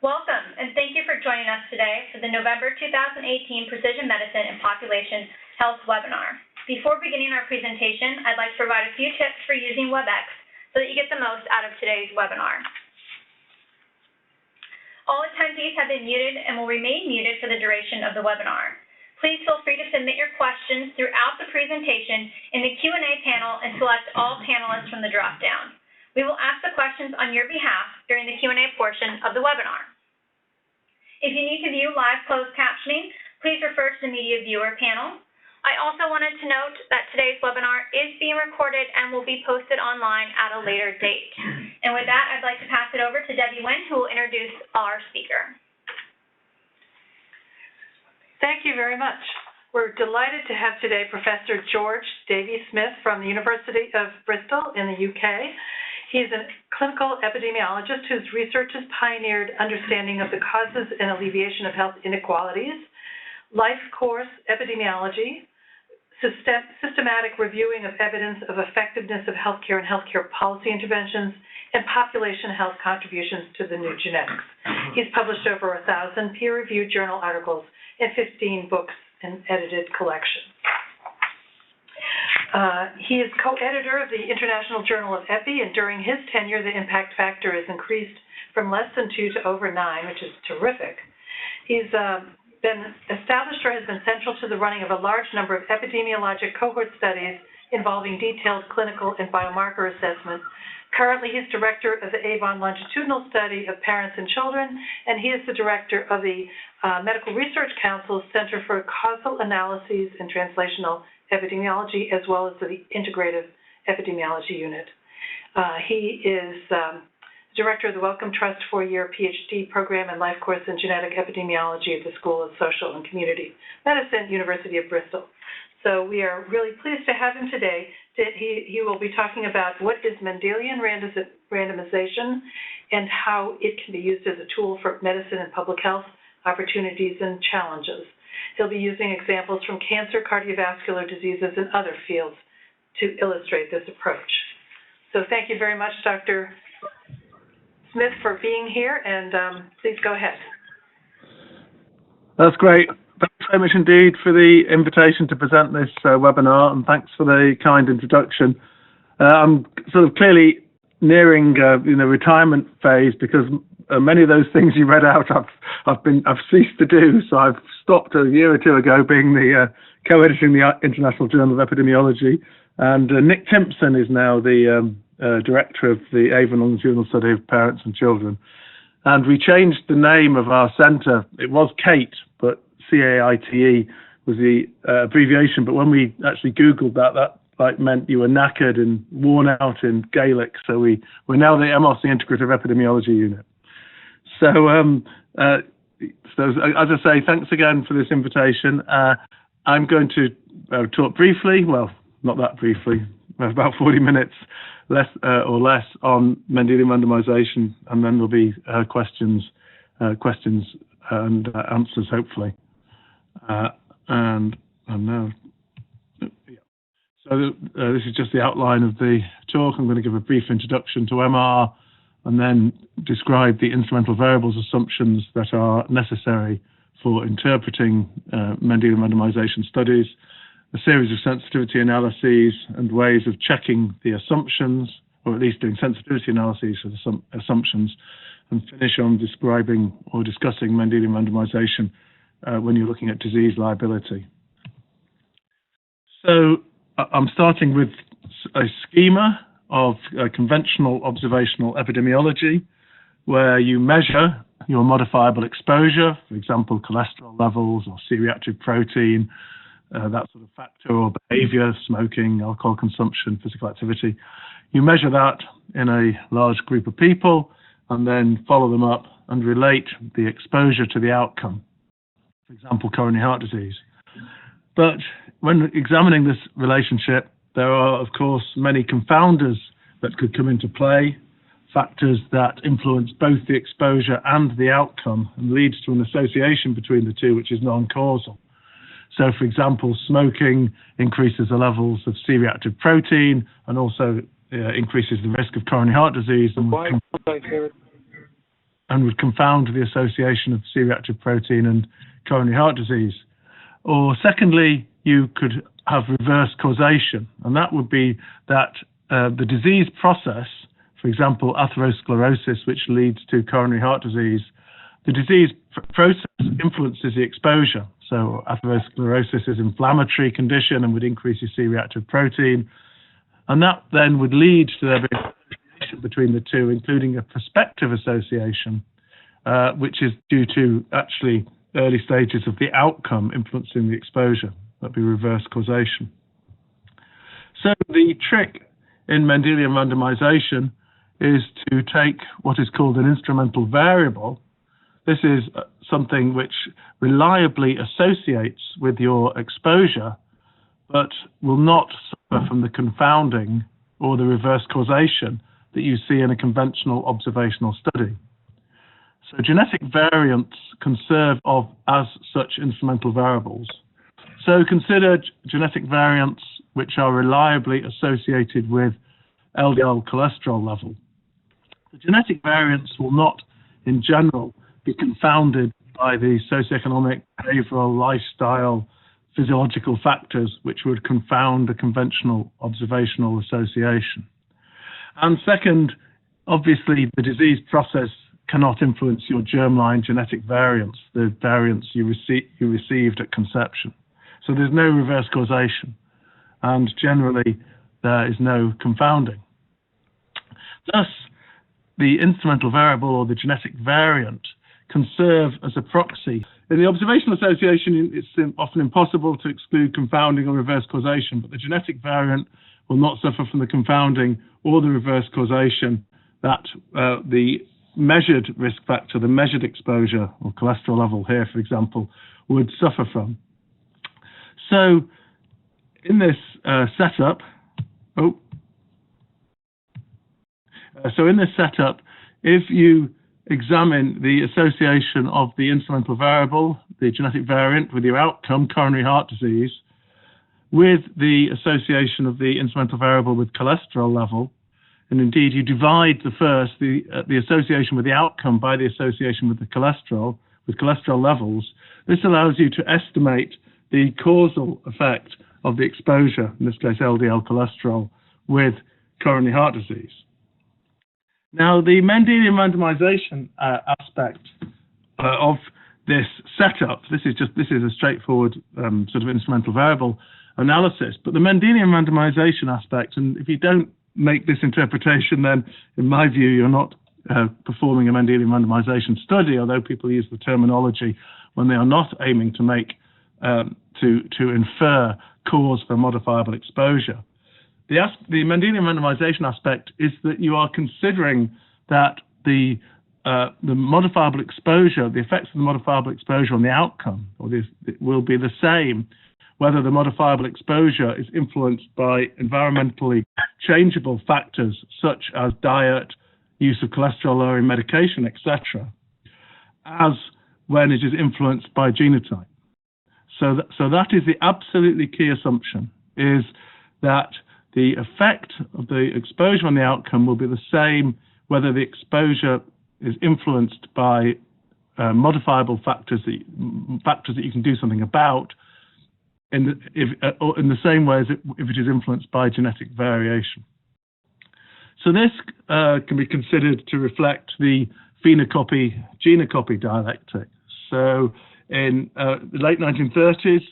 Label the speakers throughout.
Speaker 1: Welcome, and thank you for joining us today for the November 2018 Precision Medicine and Population Health webinar. Before beginning our presentation, I'd like to provide a few tips for using WebEx so that you get the most out of today's webinar. All attendees have been muted and will remain muted for the duration of the webinar. Please feel free to submit your questions throughout the presentation in the Q&A panel and select all panelists from the drop-down. We will ask the questions on your behalf during the Q&A portion of the webinar. If you need to view live closed captioning, please refer to the Media Viewer panel. I also wanted to note that today's webinar is being recorded and will be posted online at a later date. And with that, I'd like to pass it over to Debbie Nguyen, who will introduce our speaker.
Speaker 2: Thank you very much. We're delighted to have today Professor George Davey Smith from the University of Bristol in the UK. He's a clinical epidemiologist whose research has pioneered understanding of the causes and alleviation of health inequalities, life course epidemiology, systematic reviewing of evidence of effectiveness of healthcare and healthcare policy interventions, and population health contributions to the new genetics. He's published over 1,000 peer-reviewed journal articles and 15 books and edited collections. He is co-editor of the International Journal of Epi, and during his tenure, the impact factor has increased from less than 2 to over 9, which is terrific. He's been established or has been central to the running of a large number of epidemiologic cohort studies involving detailed clinical and biomarker assessment. Currently, he's director of the Avon Longitudinal Study of Parents and Children, and he is the director of the Medical Research Council's Center for Causal Analyses and Translational Epidemiology, as well as the Integrative Epidemiology Unit. He is director of the Wellcome Trust 4-year PhD program and life course in genetic epidemiology at the School of Social and Community Medicine, University of Bristol. So we are really pleased to have him today. He will be talking about what is Mendelian randomization and how it can be used as a tool for medicine and public health opportunities and challenges. He'll be using examples from cancer, cardiovascular diseases, and other fields to illustrate this approach. So thank you very much, Dr. Smith, for being here, and please go ahead.
Speaker 3: That's great. Thanks very much indeed for the invitation to present this webinar, and thanks for the kind introduction. I'm sort of clearly nearing retirement phase because many of those things you read out I've ceased to do. So I've stopped a year or two ago being the co-editing the International Journal of Epidemiology, and Nick Timpson is now the director of the Avon Longitudinal Study of Parents and Children. And we changed the name of our centre. It was CAITE, but CAITE was the abbreviation. But when we actually Googled that meant you were knackered and worn out in Gaelic. So we're now the MRC Integrative Epidemiology Unit. So, as I say, thanks again for this invitation. I'm going to talk briefly, well, not that briefly, about 40 minutes less on Mendelian randomization, and then there'll be questions and answers, hopefully. And now, so this is just the outline of the talk. I'm going to give a brief introduction to MR, and then describe the instrumental variables assumptions that are necessary for interpreting Mendelian randomization studies, a series of sensitivity analyses and ways of checking the assumptions, or at least doing sensitivity analyses for the assumptions, and finish on describing or discussing Mendelian randomization when you're looking at disease liability. So I'm starting with a schema of conventional observational epidemiology, where you measure your modifiable exposure, for example, cholesterol levels or C-reactive protein, that sort of factor, or behavior, smoking, alcohol consumption, physical activity. You measure that in a large group of people and then follow them up and relate the exposure to the outcome, for example, coronary heart disease. But when examining this relationship, there are, of course, many confounders that could come into play, factors that influence both the exposure and the outcome and leads to an association between the two, which is non-causal. So, for example, smoking increases the levels of C-reactive protein and also increases the risk of coronary heart disease. And and would confound the association of C-reactive protein and coronary heart disease. Or secondly, you could have reverse causation, and that would be that the disease process, for example, atherosclerosis, which leads to coronary heart disease, the disease process influences the exposure. So atherosclerosis is an inflammatory condition and would increase your C-reactive protein. And that then would lead to there being an association between the two, including a prospective association, which is due to actually early stages of the outcome influencing the exposure. That'd be reverse causation. So the trick in Mendelian randomization is to take what is called an instrumental variable. This is something which reliably associates with your exposure, but will not suffer from the confounding or the reverse causation that you see in a conventional observational study. So genetic variants can serve as such instrumental variables. So consider genetic variants which are reliably associated with LDL cholesterol level. The genetic variants will not, in general, be confounded by the socioeconomic, behavioral, lifestyle, physiological factors which would confound a conventional observational association. And second, obviously, the disease process cannot influence your germline genetic variants, the variants you received at conception. So there's no reverse causation, and generally there is no confounding. Thus, the instrumental variable or the genetic variant can serve as a proxy. In the observational association, it's often impossible to exclude confounding or reverse causation, but the genetic variant will not suffer from the confounding or the reverse causation that the measured risk factor, the measured exposure or cholesterol level here, for example, would suffer from. So in this setup, if you examine the association of the instrumental variable, the genetic variant, with your outcome, coronary heart disease, with the association of the instrumental variable with cholesterol level, and indeed you divide the association with the outcome by the association with the cholesterol levels, this allows you to estimate the causal effect of the exposure, in this case LDL cholesterol, with coronary heart disease. Now, the Mendelian randomization aspect of this setup, this is a straightforward sort of instrumental variable analysis, but the Mendelian randomization aspect, and if you don't make this interpretation, then in my view, you're not performing a Mendelian randomization study, although people use the terminology when they are not aiming to make to infer cause for modifiable exposure. The Mendelian randomization aspect is that you are considering that the modifiable exposure, the effects of the modifiable exposure on the outcome, will be the same whether the modifiable exposure is influenced by environmentally changeable factors such as diet, use of cholesterol-lowering medication, etc., as when it is influenced by genotype. So that is the absolutely key assumption, is that the effect of the exposure on the outcome will be the same whether the exposure is influenced by modifiable factors that you can do something about, in the same way as if it is influenced by genetic variation. So this can be considered to reflect the Phenocopy-Genocopy dialectic. So in the late 1930s,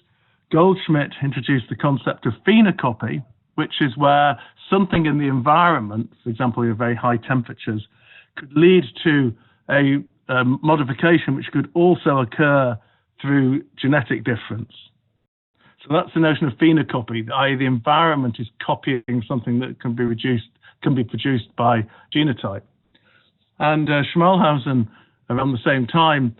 Speaker 3: Goldschmidt introduced the concept of phenocopy, which is where something in the environment, for example, your very high temperatures, could lead to a modification which could also occur through genetic difference. So that's the notion of phenocopy, i.e. the environment is copying something that can be produced by genotype. And Schmalhausen, around the same time,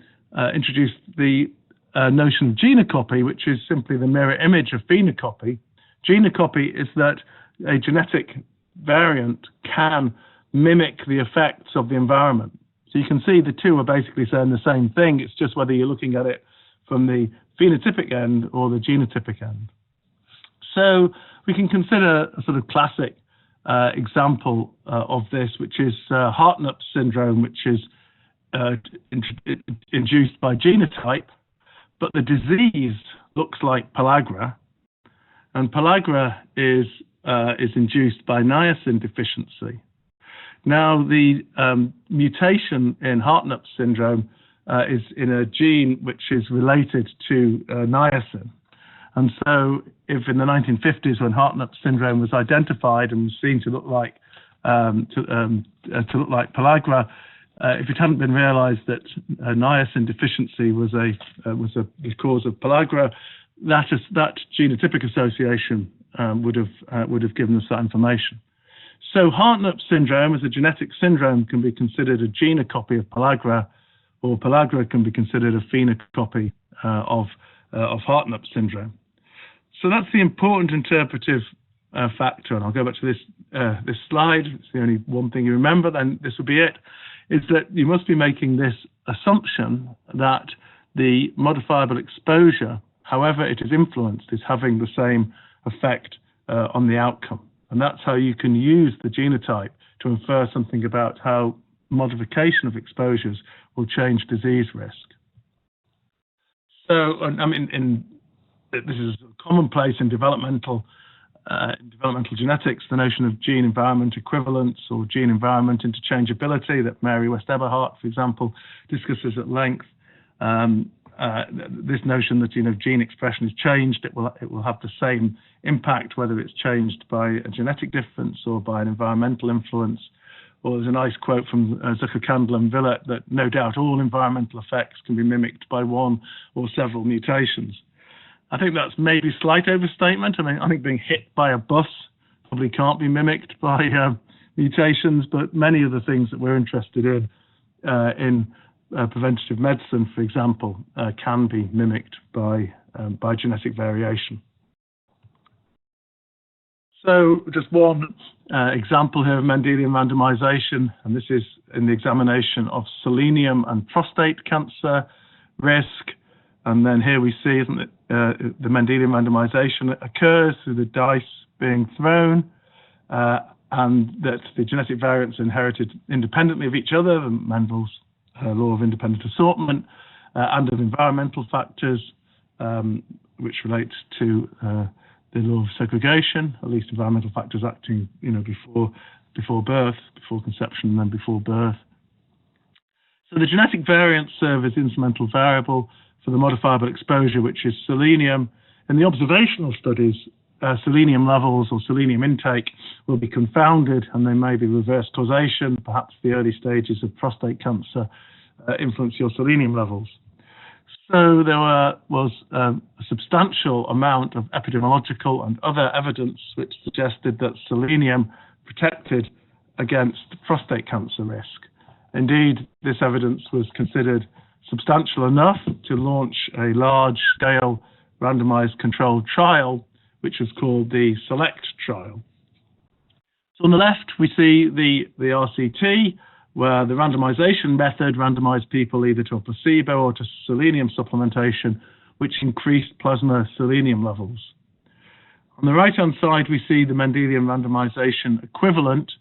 Speaker 3: introduced the notion of genocopy, which is simply the mirror image of phenocopy. Genocopy is that a genetic variant can mimic the effects of the environment. So you can see the two are basically saying the same thing. It's just whether you're looking at it from the phenotypic end or the genotypic end. So we can consider a sort of classic example of this, which is Hartnup syndrome, which is induced by genotype, but the disease looks like pellagra, and pellagra is induced by niacin deficiency. Now, the mutation in Hartnup syndrome is in a gene which is related to niacin. And so if in the 1950s, when Hartnup syndrome was identified and was seen to look like pellagra, if it hadn't been realized that niacin deficiency was the cause of pellagra, that genotypic association would have given us that information. So Hartnup syndrome as a genetic syndrome can be considered a genocopy of pellagra, or pellagra can be considered a phenocopy of Hartnup syndrome. So that's the important interpretive factor, and I'll go back to this slide. It's the only one thing you remember, then this will be it, is that you must be making this assumption that the modifiable exposure, however it is influenced, is having the same effect on the outcome. And that's how you can use the genotype to infer something about how modification of exposures will change disease risk. So, I mean, this is commonplace in developmental genetics, the notion of gene-environment equivalence or gene-environment interchangeability that Mary West Eberhardt, for example, discusses at length. This notion that gene expression is changed, it will have the same impact whether it's changed by a genetic difference or by an environmental influence. Or there's a nice quote from Zucker, Candler, and Villett that no doubt all environmental effects can be mimicked by one or several mutations. I think that's maybe a slight overstatement. I mean, I think being hit by a bus probably can't be mimicked by mutations, but many of the things that we're interested in preventative medicine, for example, can be mimicked by genetic variation. So just one example here of Mendelian randomization, and this is in the examination of selenium and prostate cancer risk. And then here we see, isn't it, the Mendelian randomization occurs through the dice being thrown, and that the genetic variants are inherited independently of each other, Mendel's law of independent assortment, and of environmental factors, which relate to the law of segregation, at least environmental factors acting, before birth, before conception, and then before birth. So the genetic variants serve as instrumental variable for the modifiable exposure, which is selenium. In the observational studies, selenium levels or selenium intake will be confounded, and there may be reverse causation. Perhaps the early stages of prostate cancer influence your selenium levels. So there was a substantial amount of epidemiological and other evidence which suggested that selenium protected against prostate cancer risk. Indeed, this evidence was considered substantial enough to launch a large-scale randomized controlled trial, which was called the SELECT trial. So on the left, we see the RCT, where the randomization method randomized people either to a placebo or to selenium supplementation, which increased plasma selenium levels. On the right-hand side, we see the Mendelian randomization equivalent.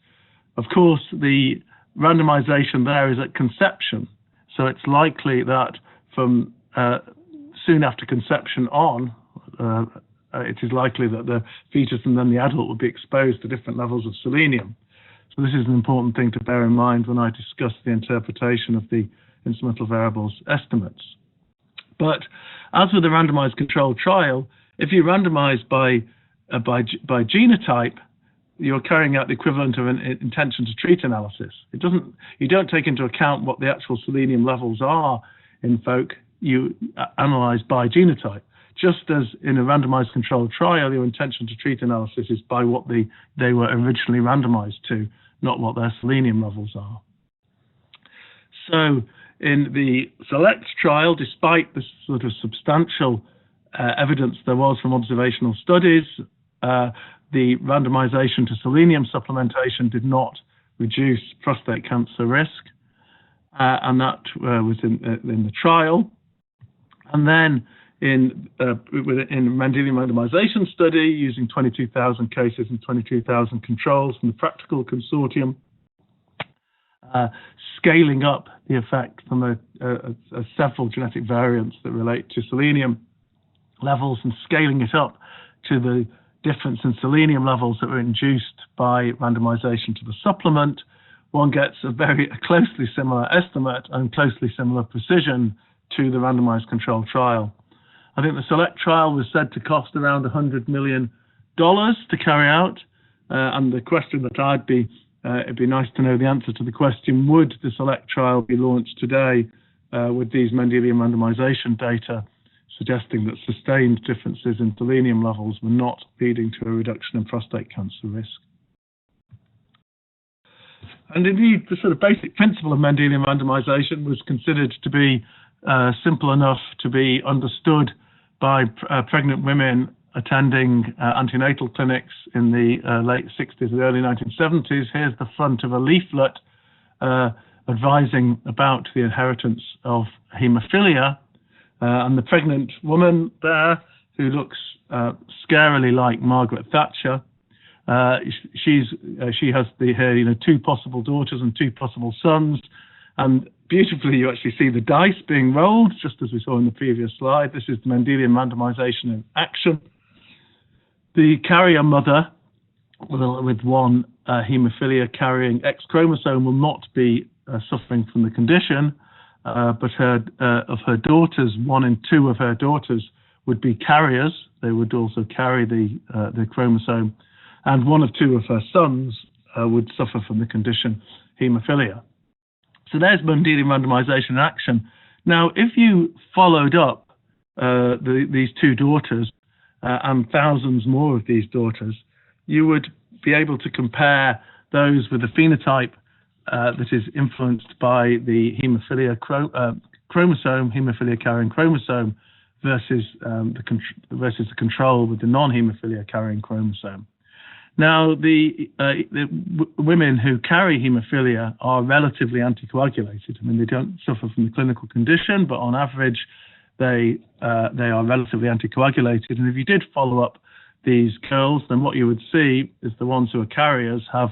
Speaker 3: Of course, the randomization there is at conception, so it's likely that from soon after conception on, it is likely that the fetus and then the adult will be exposed to different levels of selenium. So this is an important thing to bear in mind when I discuss the interpretation of the instrumental variables estimates. But as with the randomized controlled trial, if you randomize by genotype, you're carrying out the equivalent of an intention to treat analysis. You don't take into account what the actual selenium levels are in folk. You analyze by genotype. Just as in a randomized controlled trial, your intention to treat analysis is by what they were originally randomized to, not what their selenium levels are. So in the SELECT trial, despite the sort of substantial evidence there was from observational studies, the randomization to selenium supplementation did not reduce prostate cancer risk, and that was in the trial. And then in Mendelian randomization study, using 22,000 cases and 22,000 controls from the practical consortium, scaling up the effect from several genetic variants that relate to selenium levels and scaling it up to the difference in selenium levels that were induced by randomization to the supplement, one gets a very closely similar estimate and closely similar precision to the randomized control trial. I think the SELECT trial was said to cost around $100 million to carry out, and the question that it'd be nice to know the answer to the question, would the SELECT trial be launched today with these Mendelian randomization data suggesting that sustained differences in selenium levels were not leading to a reduction in prostate cancer risk? And indeed, the sort of basic principle of Mendelian randomization was considered to be simple enough to be understood by pregnant women attending antenatal clinics in the late 60s and early 1970s. Here's the front of a leaflet advising about the inheritance of haemophilia. And the pregnant woman there, who looks scarily like Margaret Thatcher, she has her two possible daughters and two possible sons, and beautifully you actually see the dice being rolled, just as we saw in the previous slide. This is Mendelian randomization in action. The carrier mother with one haemophilia carrying X chromosome will not be suffering from the condition, but of her daughters, 1 in 2 of her daughters would be carriers. They would also carry the chromosome, and 1 of 2 of her sons would suffer from the condition haemophilia. So there's Mendelian randomization in action. Now, if you followed up these 2 daughters and thousands more of these daughters, you would be able to compare those with a phenotype that is influenced by the haemophilia chromosome, haemophilia carrying chromosome, versus the control with the non-haemophilia carrying chromosome. Now, the women who carry haemophilia are relatively anticoagulated. I mean, they don't suffer from the clinical condition, but on average, they are relatively anticoagulated. And if you did follow up these girls, then what you would see is the ones who are carriers have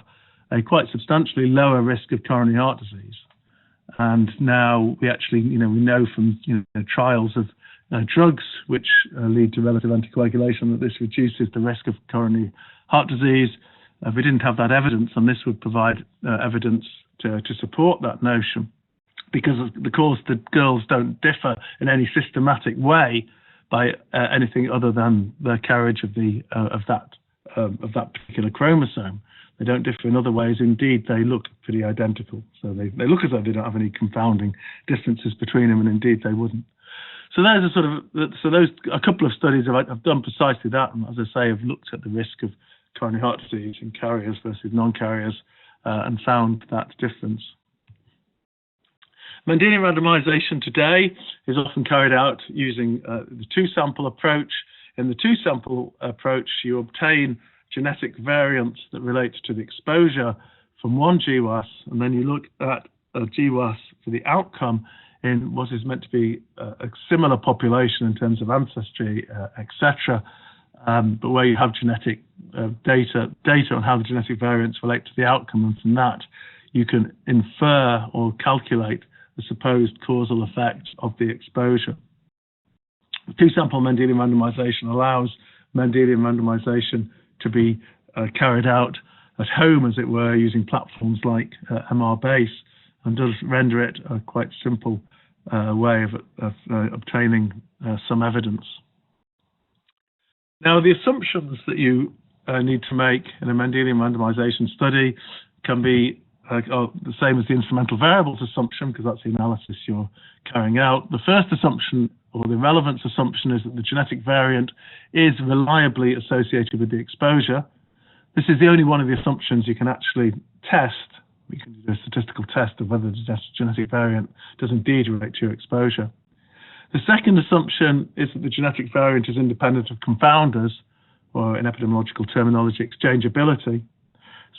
Speaker 3: a quite substantially lower risk of coronary heart disease. And now we actually, we know from trials of drugs which lead to relative anticoagulation that this reduces the risk of coronary heart disease. If we didn't have that evidence, and this would provide evidence to support that notion, because of course the girls don't differ in any systematic way by anything other than the carriage of that particular chromosome. They don't differ in other ways. Indeed, they look pretty identical. So they look as though they don't have any confounding differences between them, and indeed they wouldn't. So there's a couple of studies have done precisely that, and as I say, have looked at the risk of coronary heart disease in carriers versus non-carriers and found that difference. Mendelian randomization today is often carried out using the 2-sample approach. In the 2-sample approach, you obtain genetic variants that relate to the exposure from one GWAS, and then you look at a GWAS for the outcome in what is meant to be a similar population in terms of ancestry, etc., but where you have genetic data on how the genetic variants relate to the outcome, and from that you can infer or calculate the supposed causal effect of the exposure. 2-sample Mendelian randomization allows Mendelian randomization to be carried out at home, as it were, using platforms like MRBase, and does render it a quite simple way of obtaining some evidence. Now, the assumptions that you need to make in a Mendelian randomization study can be are the same as the instrumental variables assumption, because that's the analysis you're carrying out. The first assumption, or the relevance assumption, is that the genetic variant is reliably associated with the exposure. This is the only one of the assumptions you can actually test. We can do a statistical test of whether the genetic variant does indeed relate to your exposure. The second assumption is that the genetic variant is independent of confounders, or in epidemiological terminology, exchangeability,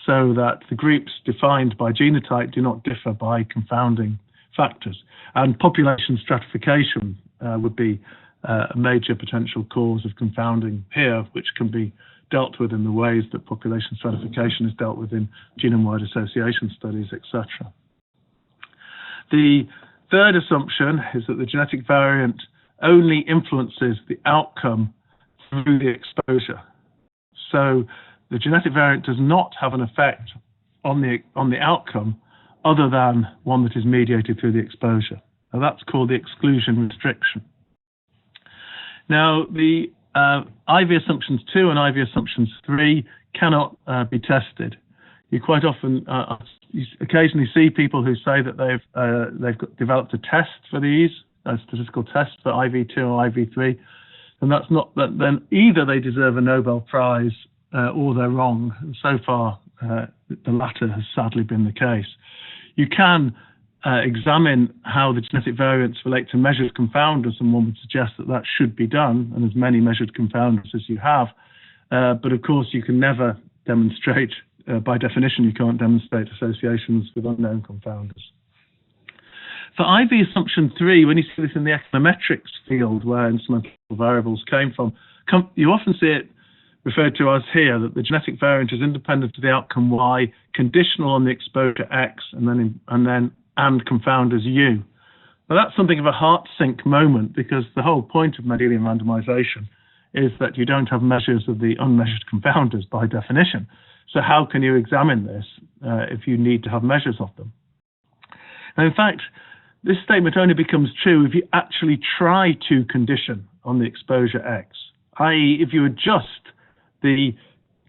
Speaker 3: so that the groups defined by genotype do not differ by confounding factors. And population stratification would be a major potential cause of confounding here, which can be dealt with in the ways that population stratification is dealt with in genome-wide association studies, etc. The third assumption is that the genetic variant only influences the outcome through the exposure. So the genetic variant does not have an effect on the outcome other than one that is mediated through the exposure. Now that's called the exclusion restriction. Now the IV assumptions 2 and IV assumptions 3 cannot be tested. You quite often, you occasionally see people who say that they've developed a test for these, a statistical test for IV2 or IV3, and that's not that. Then either they deserve a Nobel Prize or they're wrong. And so far, the latter has sadly been the case. You can examine how the genetic variants relate to measured confounders, and one would suggest that that should be done, and as many measured confounders as you have. But of course, you can never demonstrate, by definition, you can't demonstrate associations with unknown confounders. For IV assumption 3, when you see this in the econometrics field where instrumental variables came from, you often see it referred to as here, that the genetic variant is independent of the outcome Y, conditional on the exposure X, and confounders U. Now that's something of a heart sink moment, because the whole point of Mendelian randomization is that you don't have measures of the unmeasured confounders by definition. So how can you examine this if you need to have measures of them? Now, in fact, this statement only becomes true if you actually try to condition on the exposure X, i.e. if you adjust the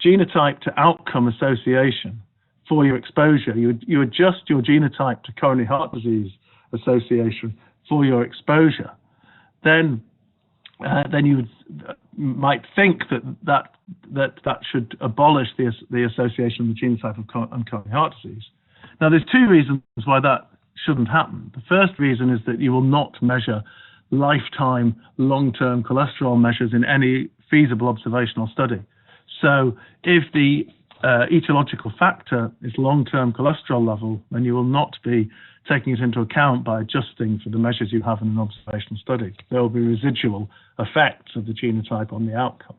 Speaker 3: genotype to outcome association for your exposure, you adjust your genotype to coronary heart disease association for your exposure, then you might think that should abolish the association of the genotype and coronary heart disease. Now, there's two reasons why that shouldn't happen. The first reason is that you will not measure lifetime long-term cholesterol measures in any feasible observational study. So if the etiological factor is long-term cholesterol level, then you will not be taking it into account by adjusting for the measures you have in an observational study. There will be residual effects of the genotype on the outcome.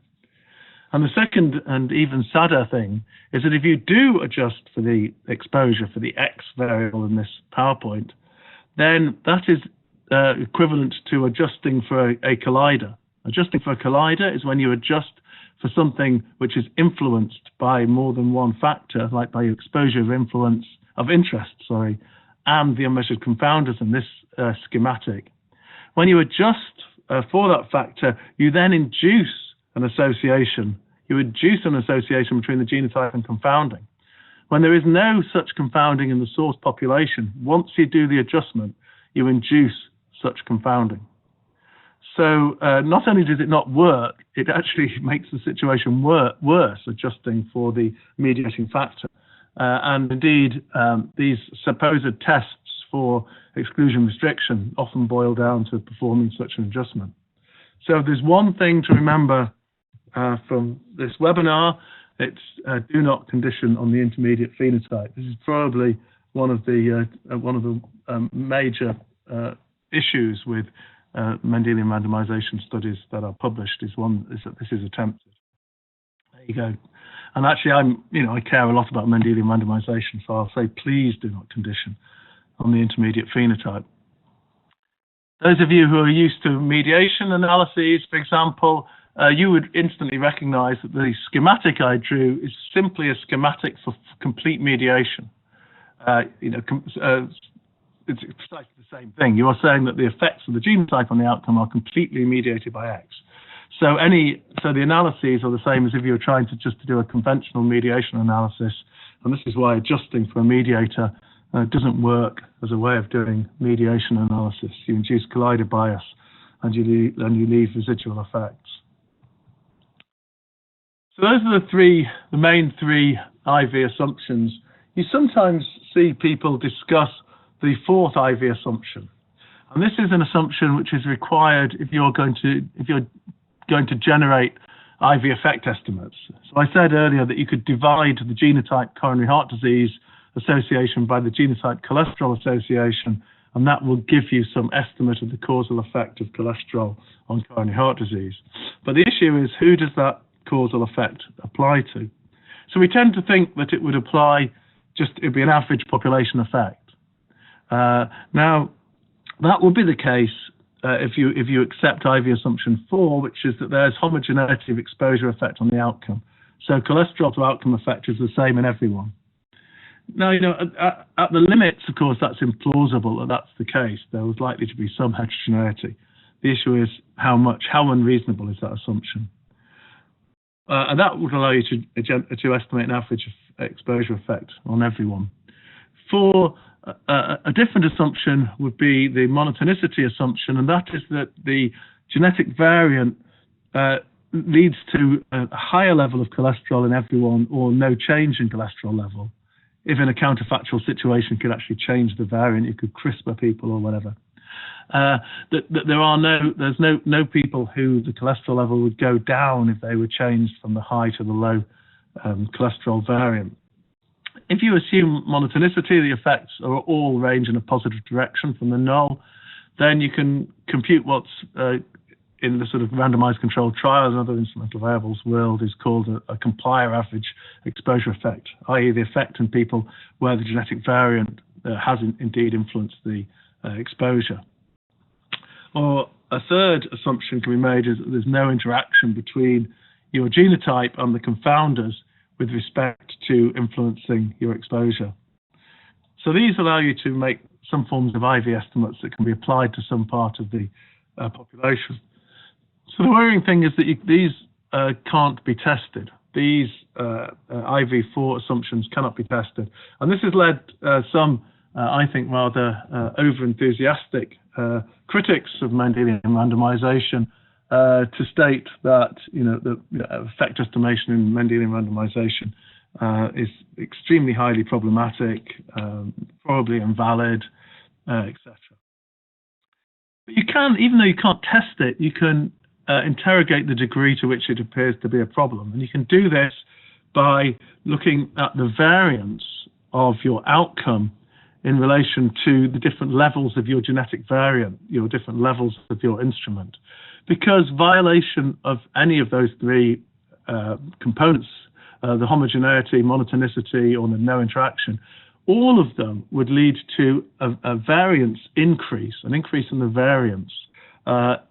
Speaker 3: And the second and even sadder thing is that if you do adjust for the exposure for the X variable in this PowerPoint, then that is equivalent to adjusting for a collider. Adjusting for a collider is when you adjust for something which is influenced by more than one factor, like by your exposure of interest, and the unmeasured confounders in this schematic. When you adjust for that factor, you then induce an association. You induce an association between the genotype and confounding. When there is no such confounding in the source population, once you do the adjustment, you induce such confounding. So not only does it not work, it actually makes the situation worse, adjusting for the mediating factor. And indeed, these supposed tests for exclusion restriction often boil down to performing such an adjustment. So if there's one thing to remember from this webinar, it's do not condition on the intermediate phenotype. This is probably one of the major issues with Mendelian randomization studies that are published is that this is attempted. There you go. And actually, I care a lot about Mendelian randomization, so I'll say please do not condition on the intermediate phenotype. Those of you who are used to mediation analyses, for example, you would instantly recognize that the schematic I drew is simply a schematic for complete mediation. It's precisely the same thing. You are saying that the effects of the genotype on the outcome are completely mediated by X. So the analyses are the same as if you were trying to just do a conventional mediation analysis, and this is why adjusting for a mediator doesn't work as a way of doing mediation analysis. You induce collider bias, and you leave residual effects. So those are the main three IV assumptions. You sometimes see people discuss the fourth IV assumption, and this is an assumption which is required if you're going to generate IV effect estimates. So I said earlier that you could divide the genotype coronary heart disease association by the genotype cholesterol association, and that will give you some estimate of the causal effect of cholesterol on coronary heart disease. But the issue is, who does that causal effect apply to? So we tend to think that it would apply it'd be an average population effect. Now, that would be the case if you accept IV assumption 4, which is that there's homogeneity of exposure effect on the outcome. So cholesterol to outcome effect is the same in everyone. Now, at the limits, of course, that's implausible that that's the case. There was likely to be some heterogeneity. The issue is how unreasonable is that assumption? And that would allow you to estimate an average exposure effect on everyone. For a different assumption would be the monotonicity assumption, and that is that the genetic variant leads to a higher level of cholesterol in everyone or no change in cholesterol level. If in a counterfactual situation could actually change the variant, you could CRISPR people or whatever. There's no people who the cholesterol level would go down if they were changed from the high to the low cholesterol variant. If you assume monotonicity, the effects are all range in a positive direction from the null, then you can compute what's in the sort of randomized controlled trials and other instrumental variables world is called a complier average exposure effect, i.e. the effect in people where the genetic variant has indeed influenced the exposure. Or a third assumption can be made is that there's no interaction between your genotype and the confounders with respect to influencing your exposure. So these allow you to make some forms of IV estimates that can be applied to some part of the population. So the worrying thing is that these can't be tested. These IV4 assumptions cannot be tested. And this has led some, I think, rather over-enthusiastic critics of Mendelian randomization to state that the effect estimation in Mendelian randomization is extremely highly problematic, probably invalid, etc. But you can, even though you can't test it, you can interrogate the degree to which it appears to be a problem. And you can do this by looking at the variance of your outcome in relation to the different levels of your genetic variant, your different levels of your instrument. Because violation of any of those three components, the homogeneity, monotonicity, or the no interaction, all of them would lead to a variance increase, an increase in the variance at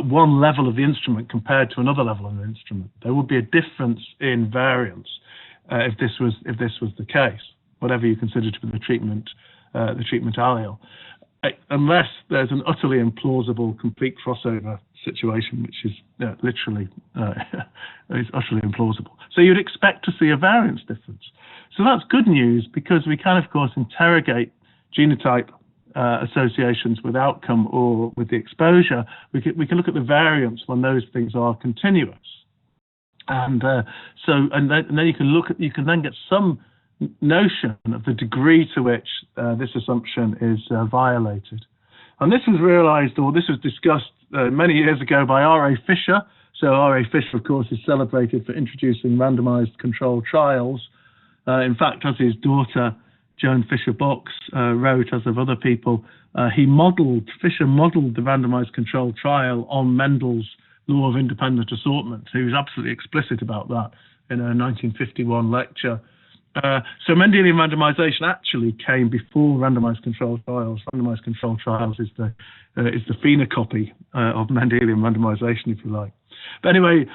Speaker 3: one level of the instrument compared to another level of the instrument. There would be a difference in variance if this was the case, whatever you consider to be the treatment allele, unless there's an utterly implausible complete crossover situation, which is literally is utterly implausible. So you'd expect to see a variance difference. So that's good news because we can, of course, interrogate genotype associations with outcome or with the exposure. We can look at the variance when those things are continuous, and then you can then get some notion of the degree to which this assumption is violated. And this was realized, or this was discussed many years ago by R.A. Fisher. So R.A. Fisher, of course, is celebrated for introducing randomized controlled trials. In fact, as his daughter Joan Fisher Box wrote, as of other people, Fisher modeled the randomized controlled trial on Mendel's law of independent assortment. He was absolutely explicit about that in a 1951 lecture. So Mendelian randomization actually came before randomized controlled trials. Randomized controlled trials is the Phenocopy of Mendelian randomization, if you like. But anyway,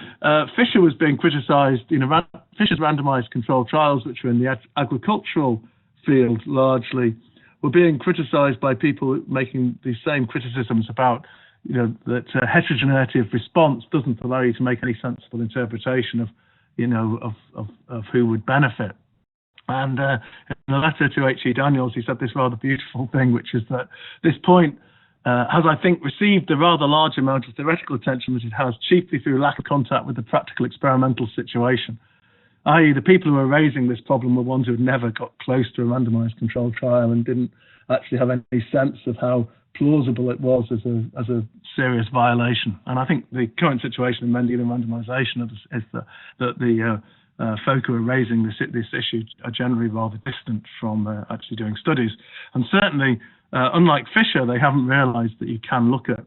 Speaker 3: Fisher was being criticized. Fisher's randomized controlled trials, which were in the agricultural field largely, were being criticized by people making the same criticisms about that heterogeneity of response doesn't allow you to make any sensible interpretation of who would benefit. And in a letter to H.E. Daniels, he said this rather beautiful thing, which is that this point has, I think, received a rather large amount of theoretical attention, which it has chiefly through lack of contact with the practical experimental situation. I.e., the people who are raising this problem were ones who had never got close to a randomized controlled trial and didn't actually have any sense of how plausible it was as a serious violation. And I think the current situation in Mendelian randomization is that the folk who are raising this issue are generally rather distant from actually doing studies. And certainly, unlike Fisher, they haven't realized that you can look at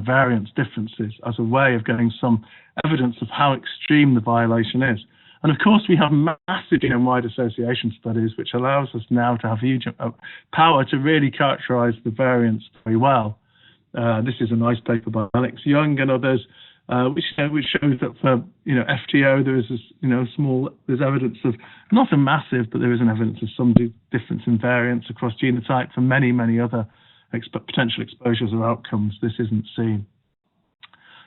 Speaker 3: variance differences as a way of getting some evidence of how extreme the violation is. And of course, we have massive genome-wide association studies, which allows us now to have huge power to really characterize the variants very well. This is a nice paper by Alex Young and others, which shows that for FTO there is there's evidence of not a massive, but there is an evidence of some difference in variants across genotype. For many other potential exposures or outcomes, this isn't seen.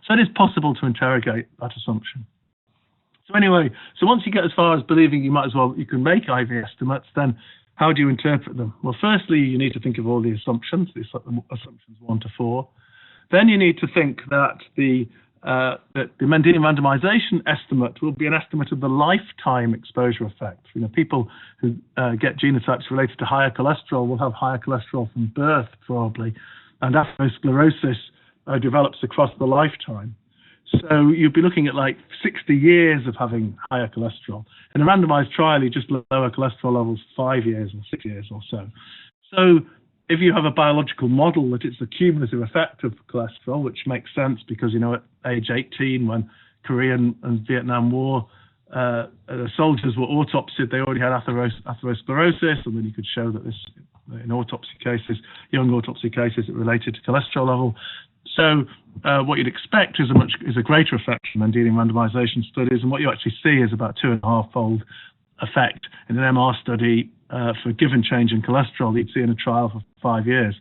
Speaker 3: So it is possible to interrogate that assumption. So anyway, so once you get as far as believing you can make IV estimates, then how do you interpret them? Well, firstly, you need to think of all the assumptions, assumptions 1 to 4. Then you need to think that the Mendelian randomization estimate will be an estimate of the lifetime exposure effect. People who get genotypes related to higher cholesterol will have higher cholesterol from birth, probably, and atherosclerosis develops across the lifetime. So you'd be looking at like 60 years of having higher cholesterol. In a randomized trial, you just lower cholesterol levels 5 years or 6 years or so. So if you have a biological model that it's a cumulative effect of cholesterol, which makes sense because, at age 18, when Korean and Vietnam War soldiers were autopsied, they already had atherosclerosis, and then you could show that this, in autopsy cases, young autopsy cases, it related to cholesterol level. So what you'd expect is a greater effect from Mendelian randomization studies, and what you actually see is about 2.5-fold effect in an MR study for a given change in cholesterol that you'd see in a trial for 5 years.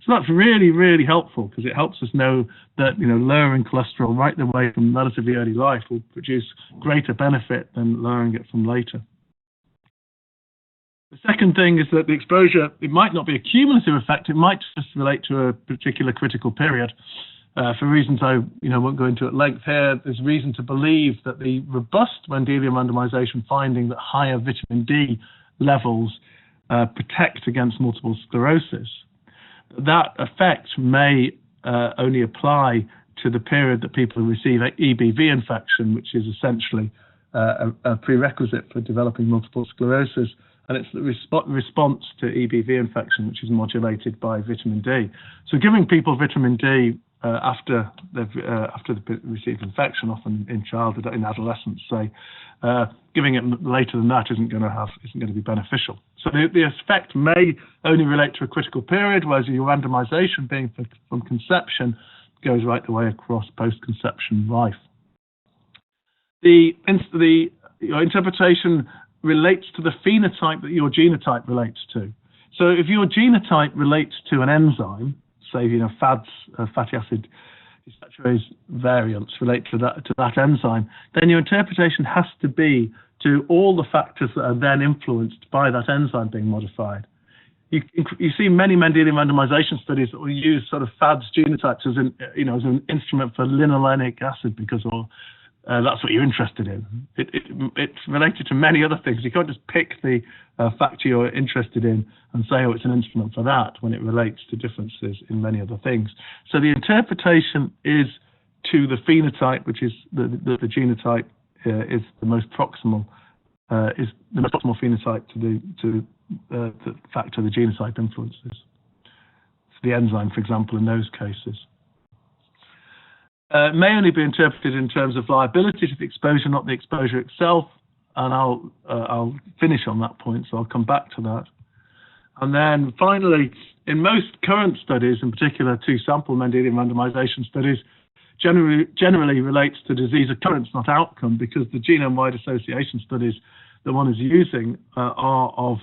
Speaker 3: So that's really helpful because it helps us know that lowering cholesterol right the way from relatively early life will produce greater benefit than lowering it from later. The second thing is that the exposure, it might not be a cumulative effect, it might just relate to a particular critical period. For reasons I won't go into at length here, there's reason to believe that the robust Mendelian randomization finding that higher vitamin D levels protect against multiple sclerosis, that effect may only apply to the period that people receive EBV infection, which is essentially a prerequisite for developing multiple sclerosis. And it's the response to EBV infection, which is modulated by vitamin D. So giving people vitamin D after they've received infection, often in childhood, in adolescence, say, giving it later than that isn't going to be beneficial. So the effect may only relate to a critical period, whereas your randomization being from conception goes right the way across post-conception life. Your interpretation relates to the phenotype that your genotype relates to. So if your genotype relates to an enzyme, say FADS, fatty acid desaturase variants relate to that enzyme, then your interpretation has to be to all the factors that are then influenced by that enzyme being modified. You see many Mendelian randomization studies that will use sort of FADS genotypes as an instrument for linolenic acid because that's what you're interested in. It's related to many other things. You can't just pick the factor you're interested in and say, oh, it's an instrument for that, when it relates to differences in many other things. So the interpretation is to the phenotype, which is the genotype is the most proximal phenotype to the factor the genotype influences. So the enzyme, for example, in those cases. May only be interpreted in terms of liability to the exposure, not the exposure itself, and I'll finish on that point, so I'll come back to that. And then finally, in most current studies, in particular two-sample Mendelian randomization studies, generally relates to disease occurrence, not outcome, because the genome-wide association studies that one is using are of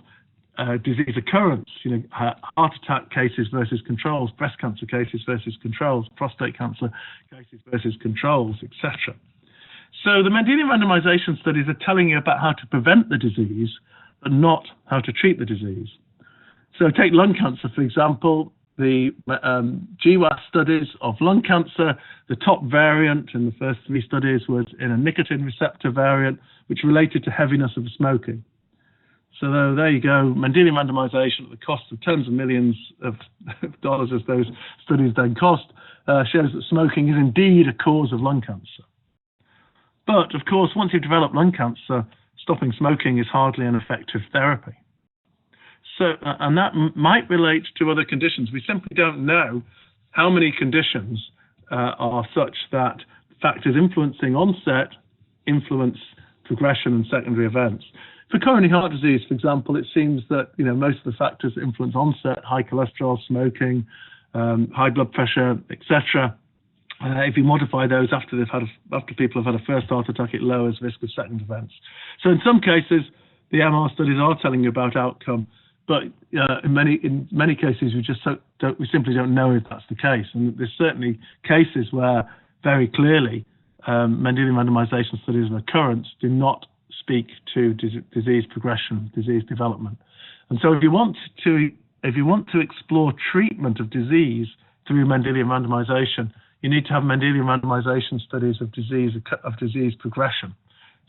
Speaker 3: disease occurrence, heart attack cases versus controls, breast cancer cases versus controls, prostate cancer cases versus controls, etc. So the Mendelian randomization studies are telling you about how to prevent the disease, but not how to treat the disease. So take lung cancer, for example. The GWAS studies of lung cancer, the top variant in the first 3 studies was in a nicotine receptor variant, which related to heaviness of smoking. So there you go, Mendelian randomization at the cost of tens of millions of dollars as those studies then cost, shows that smoking is indeed a cause of lung cancer. But of course, once you've developed lung cancer, stopping smoking is hardly an effective therapy. So, and that might relate to other conditions. We simply don't know how many conditions are such that factors influencing onset influence progression and secondary events. For coronary heart disease, for example, it seems that most of the factors that influence onset, high cholesterol, smoking, high blood pressure, etc. If you modify those after people have had a first heart attack, it lowers risk of second events. So in some cases, the MR studies are telling you about outcome, but in many cases we simply don't know if that's the case. And there's certainly cases where very clearly Mendelian randomization studies of occurrence do not speak to disease progression, disease development. And so if you want to explore treatment of disease through Mendelian randomization, you need to have Mendelian randomization studies of disease progression,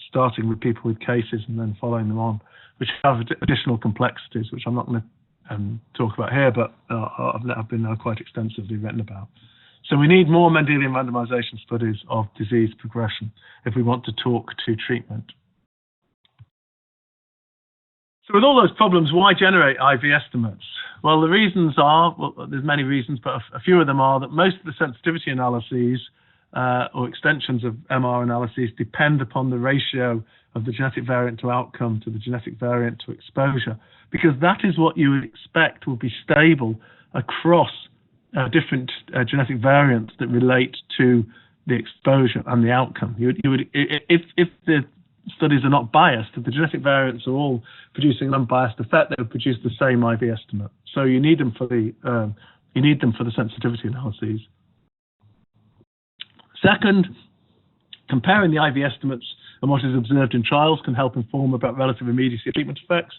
Speaker 3: starting with people with cases and then following them on, which have additional complexities, which I'm not going to talk about here, but have been quite extensively written about. So we need more Mendelian randomization studies of disease progression if we want to talk to treatment. So with all those problems, why generate IV estimates? Well, the reasons are, there's many reasons, but a few of them are that most of the sensitivity analyses or extensions of MR analyses depend upon the ratio of the genetic variant to outcome to the genetic variant to exposure, because that is what you would expect will be stable across different genetic variants that relate to the exposure and the outcome. If the studies are not biased, if the genetic variants are all producing an unbiased effect, they would produce the same IV estimate. So you need them for the sensitivity analyses. Second, comparing the IV estimates and what is observed in trials can help inform about relative immediacy of treatment effects.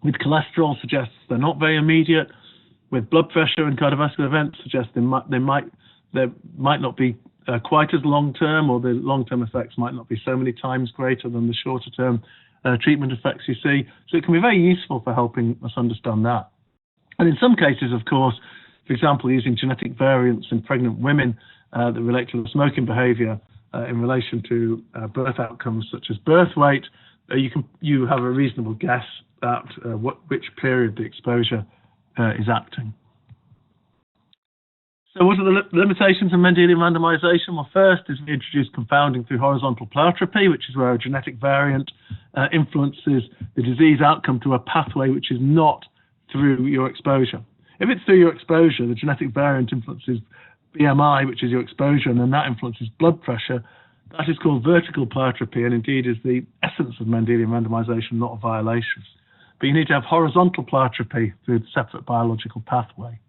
Speaker 3: With cholesterol, suggests they're not very immediate. With blood pressure and cardiovascular events, suggests they might not be quite as long-term, or the long-term effects might not be so many times greater than the shorter-term treatment effects you see. So it can be very useful for helping us understand that. And in some cases, of course, for example, using genetic variants in pregnant women that relate to the smoking behavior in relation to birth outcomes such as birth weight, you have a reasonable guess at which period the exposure is acting. So what are the limitations of Mendelian randomization? Well, first is we introduce confounding through horizontal pleiotropy, which is where a genetic variant influences the disease outcome to a pathway which is not through your exposure. If it's through your exposure, the genetic variant influences BMI, which is your exposure, and then that influences blood pressure. That is called vertical pleiotropy, and indeed is the essence of Mendelian randomization, not a violation. But you need to have horizontal pleiotropy through the separate biological pathway.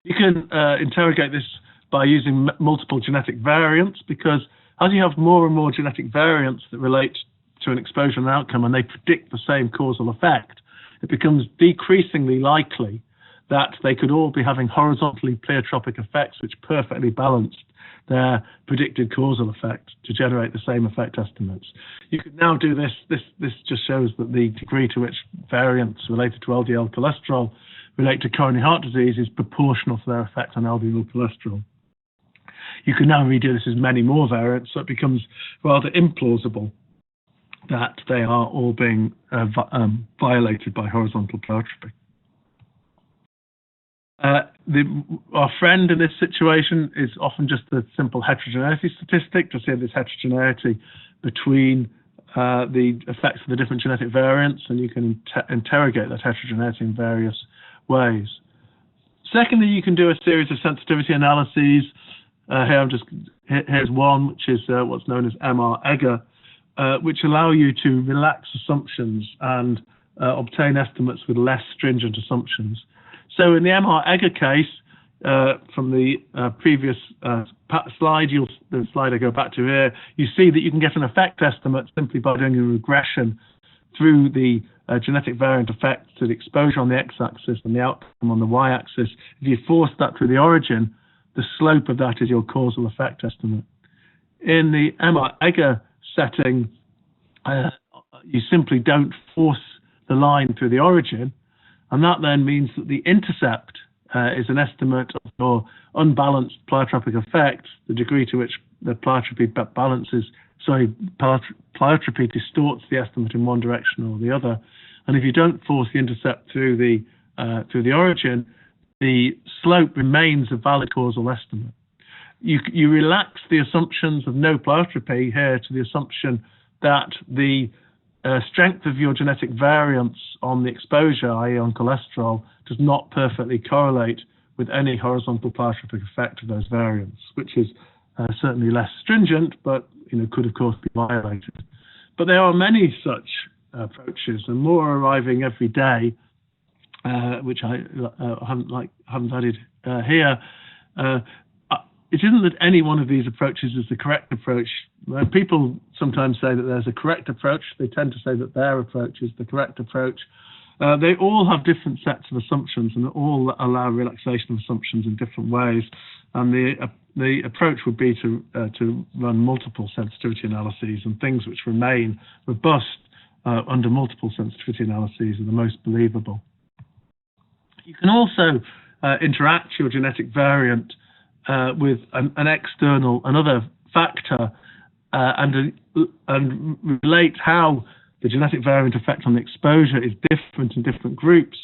Speaker 3: You can interrogate this by using multiple genetic variants, because as you have more and more genetic variants that relate to an exposure and outcome, and they predict the same causal effect, it becomes decreasingly likely that they could all be having horizontally pleiotropic effects which perfectly balanced their predicted causal effect to generate the same effect estimates. You could now do this. This just shows that the degree to which variants related to LDL cholesterol relate to coronary heart disease is proportional to their effect on LDL cholesterol. You can now redo this as many more variants, so it becomes rather implausible that they are all being violated by horizontal pleiotropy. Our friend in this situation is often just the simple heterogeneity statistic, to see this heterogeneity between the effects of the different genetic variants, and you can interrogate that heterogeneity in various ways. Secondly, you can do a series of sensitivity analyses. Here's one, which is what's known as MR-EGA, which allow you to relax assumptions and obtain estimates with less stringent assumptions. So in the MR-EGA case, from the previous slide, the slide I go back to here, you see that you can get an effect estimate simply by doing a regression through the genetic variant effect to the exposure on the x-axis and the outcome on the y-axis. If you force that through the origin, the slope of that is your causal effect estimate. In the MR-EGA setting, you simply don't force the line through the origin, and that then means that the intercept is an estimate of your unbalanced pleiotropic effect, the degree to which the pleiotropy pleiotropy distorts the estimate in one direction or the other. And if you don't force the intercept through the origin, the slope remains a valid causal estimate. You relax the assumptions of no pleiotropy here to the assumption that the strength of your genetic variance on the exposure, i.e. on cholesterol, does not perfectly correlate with any horizontal pleiotropic effect of those variants, which is certainly less stringent, but could of course be violated. But there are many such approaches, and more are arriving every day, which I haven't added here. It isn't that any one of these approaches is the correct approach. People sometimes say that there's a correct approach. They tend to say that their approach is the correct approach. They all have different sets of assumptions and all allow relaxation of assumptions in different ways. And the approach would be to run multiple sensitivity analyses, and things which remain robust under multiple sensitivity analyses are the most believable. You can also interact your genetic variant with another factor and relate how the genetic variant effect on the exposure is different in different groups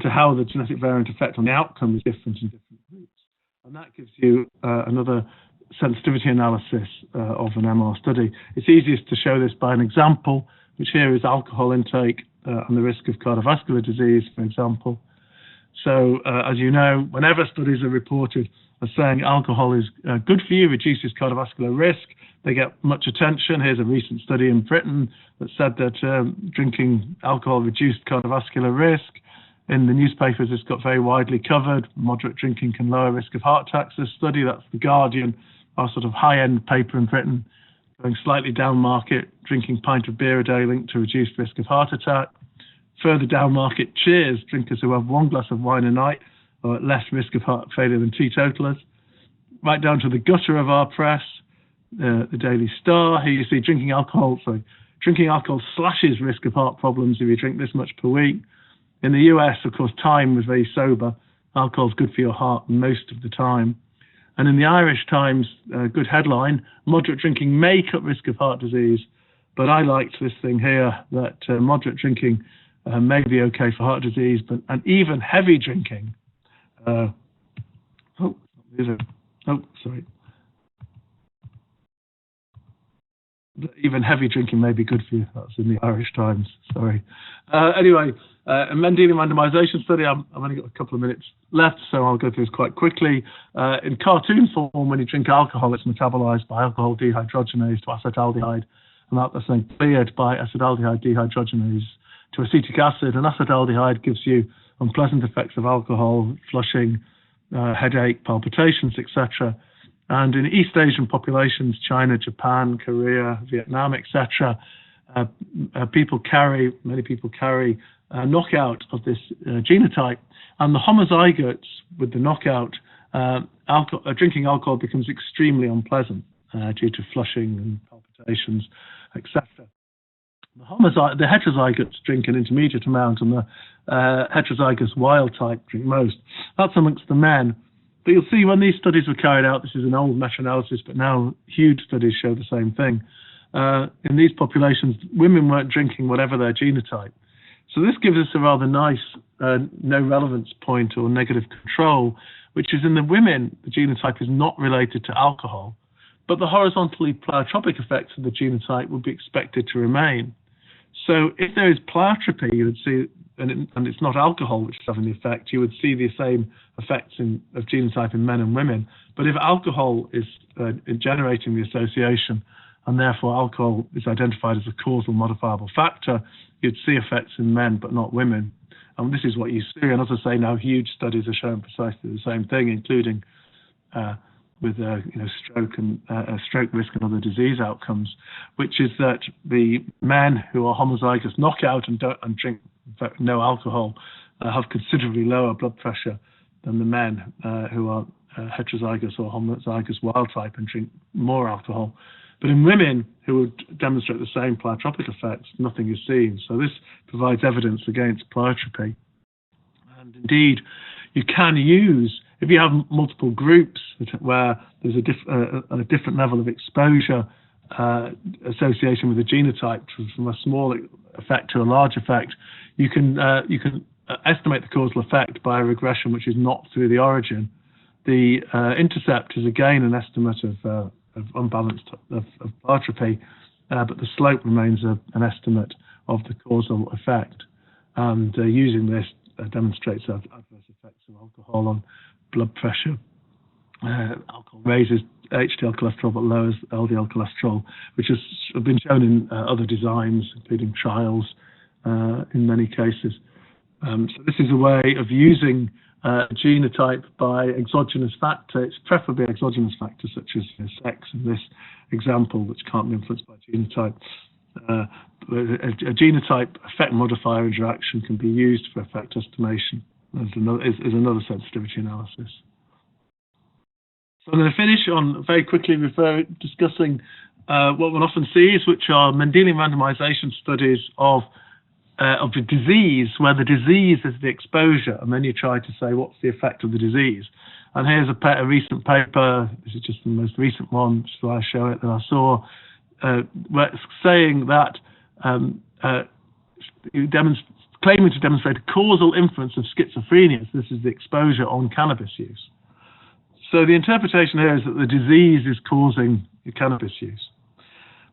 Speaker 3: to how the genetic variant effect on the outcome is different in different groups. And that gives you another sensitivity analysis of an MR study. It's easiest to show this by an example, which here is alcohol intake and the risk of cardiovascular disease, for example. So, as you know, whenever studies are reported as saying alcohol is good for you, reduces cardiovascular risk, they get much attention. Here's a recent study in Britain that said that drinking alcohol reduced cardiovascular risk. In the newspapers, this got very widely covered. Moderate drinking can lower risk of heart attacks. This study, that's The Guardian, our sort of high-end paper in Britain, going slightly down market, drinking a pint of beer a day linked to reduced risk of heart attack. Further down market, Cheers, drinkers who have one glass of wine a night are at less risk of heart failure than teetotalers. Right down to the gutter of our press, the Daily Star. Here you see drinking alcohol slashes risk of heart problems if you drink this much per week. In the US, of course, Time was very sober. Alcohol's good for your heart most of the time. And in the Irish Times, good headline, moderate drinking may cut risk of heart disease. But I liked this thing here, that moderate drinking may be okay for heart disease, and even heavy drinking. Even heavy drinking may be good for you. That's in the Irish Times. Sorry. Anyway, a Mendelian randomization study. I've only got a couple of minutes left, so I'll go through this quite quickly. In cartoon form, when you drink alcohol, it's metabolized by alcohol dehydrogenase to acetaldehyde, and that's then cleared by acetaldehyde dehydrogenase to acetic acid. And acetaldehyde gives you unpleasant effects of alcohol, flushing, headache, palpitations, etc. And in East Asian populations, China, Japan, Korea, Vietnam, etc., many people carry knockout of this genotype, and the homozygotes with the knockout, drinking alcohol becomes extremely unpleasant due to flushing and palpitations, etc. The heterozygotes drink an intermediate amount, and the heterozygous wild type drink most. That's amongst the men. But you'll see when these studies were carried out, this is an old meta-analysis, but now huge studies show the same thing. In these populations, women weren't drinking whatever their genotype. So this gives us a rather nice no relevance point or negative control, which is in the women, the genotype is not related to alcohol, but the horizontally pleiotropic effects of the genotype would be expected to remain. So if there is pleiotropy, you would see, and it's not alcohol which is having the effect, you would see the same effects of genotype in men and women. But if alcohol is generating the association, and therefore alcohol is identified as a causal modifiable factor, you'd see effects in men but not women. And this is what you see. And as I say, now huge studies are showing precisely the same thing, including with stroke and stroke risk and other disease outcomes, which is that the men who are homozygous knockout and drink no alcohol have considerably lower blood pressure than the men who are heterozygous or homozygous wild type and drink more alcohol. But in women who would demonstrate the same pleiotropic effects, nothing is seen. So this provides evidence against pleiotropy. And indeed, you can use, if you have multiple groups where there's a different level of exposure association with the genotype, from a small effect to a large effect, you can estimate the causal effect by a regression which is not through the origin. The intercept is again an estimate of unbalanced of pleiotropy, but the slope remains an estimate of the causal effect. And using this demonstrates adverse effects of alcohol on blood pressure. Alcohol raises HDL cholesterol but lowers LDL cholesterol, which has been shown in other designs, including trials in many cases. So this is a way of using genotype by exogenous factor. It's preferably exogenous factors such as sex in this example, which can't be influenced by genotype. A genotype effect modifier interaction can be used for effect estimation as another sensitivity analysis. So I'm going to finish on very quickly discussing what one often sees, which are Mendelian randomization studies of the disease, where the disease is the exposure, and then you try to say what's the effect of the disease. And here's a recent paper. This is just the most recent one, so I show it that I saw, saying that claiming to demonstrate a causal inference of schizophrenia. So this is the exposure on cannabis use. So the interpretation here is that the disease is causing cannabis use.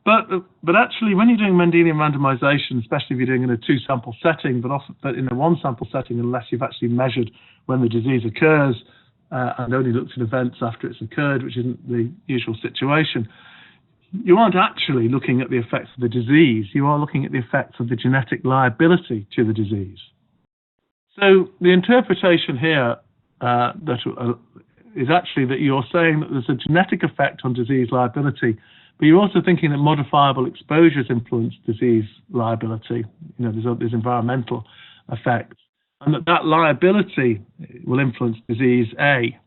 Speaker 3: But actually, when you're doing Mendelian randomization, especially if you're doing it in a two-sample setting, but in a one-sample setting, unless you've actually measured when the disease occurs and only looked at events after it's occurred, which isn't the usual situation, you aren't actually looking at the effects of the disease. You are looking at the effects of the genetic liability to the disease. So the interpretation here is actually that you're saying that there's a genetic effect on disease liability, but you're also thinking that modifiable exposures influence disease liability. You know, there's environmental effects, and that liability will influence disease A.